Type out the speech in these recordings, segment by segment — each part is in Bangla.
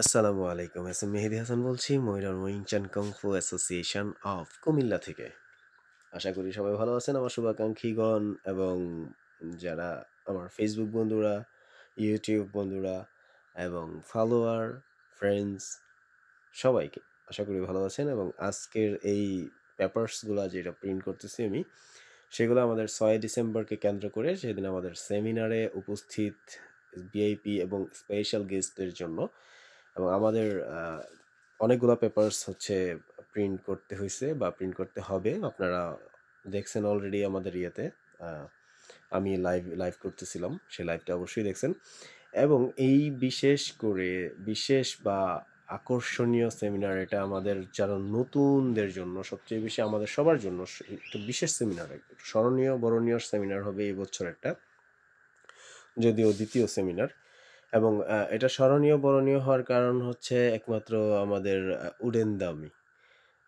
আসসালামু আলাইকুম। মেহেদী হাসান বলছি মইরার ওয়িংচান কংফু অ্যাসোসিয়েশন অফ কুমিল্লা থেকে। আশা করি সবাই ভালো আছেন আমার শুভাকাঙ্ক্ষীগণ এবং যারা আমার ফেসবুক বন্ধুরা, ইউটিউব বন্ধুরা এবং ফলোয়ার, ফ্রেন্ডস সবাইকে আশা করি ভালো আছেন এবং আজকের এই পেপারসগুলা যেটা প্রিন্ট করতেছি আমি, সেগুলো আমাদের ৬ ডিসেম্বরকে কেন্দ্র করে সেদিন আমাদের সেমিনারে উপস্থিত ভিআইপি এবং স্পেশাল গেস্টদের জন্য এবং আমাদের অনেকগুলো পেপারস হচ্ছে প্রিন্ট করতে হয়েছে বা প্রিন্ট করতে হবে। আপনারা দেখছেন অলরেডি আমাদের ইয়েতে, আহ, আমি লাইভ করতেছিলাম, সেই লাইভটা অবশ্যই দেখছেন। এবং এই বিশেষ করে বিশেষ বা আকর্ষণীয় সেমিনার, এটা আমাদের যারা নতুনদের জন্য সবচেয়ে বেশি, আমাদের সবার জন্য একটু বিশেষ সেমিনার, একটু স্মরণীয় বরণীয় সেমিনার হবে এই বছর একটা, যদিও দ্বিতীয় সেমিনার। এবং এটা স্মরণীয় বরণীয় হওয়ার কারণ হচ্ছে একমাত্র আমাদের উডেন দামি।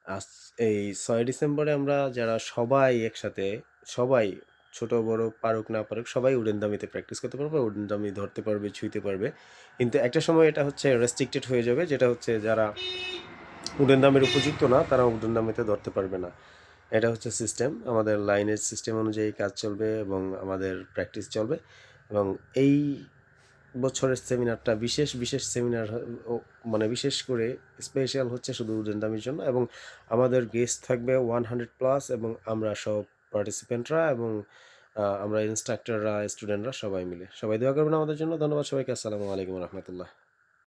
আজ এই ৬ ডিসেম্বরে আমরা যারা সবাই একসাথে, সবাই ছোট বড় পারুক না পারুক সবাই উডেন দামিতে প্র্যাকটিস করতে পারবে, উডেন দামি ধরতে পারবে, ছুঁইতে পারবে। কিন্তু একটা সময় এটা হচ্ছে রেস্ট্রিক্টেড হয়ে যাবে, যেটা হচ্ছে যারা উডেন দামের উপযুক্ত না তারা উডেন দামিতে ধরতে পারবে না। এটা হচ্ছে সিস্টেম, আমাদের লাইনের সিস্টেম অনুযায়ী কাজ চলবে এবং আমাদের প্র্যাকটিস চলবে। এবং এই বছরের সেমিনারটা বিশেষ বিশেষ সেমিনার, মানে বিশেষ করে স্পেশাল হচ্ছে শুধু উডেনদামির জন্য। এবং আমাদের গেস্ট থাকবে 100+ এবং আমরা সব পার্টিসিপেন্টরা এবং আমরা ইনস্ট্রাক্টররা, স্টুডেন্টরা সবাই মিলে। সবাই দোয়া করবেন আমাদের জন্য। ধন্যবাদ সবাইকে। আসসালামু আলাইকুম রহমতুল্লাহ।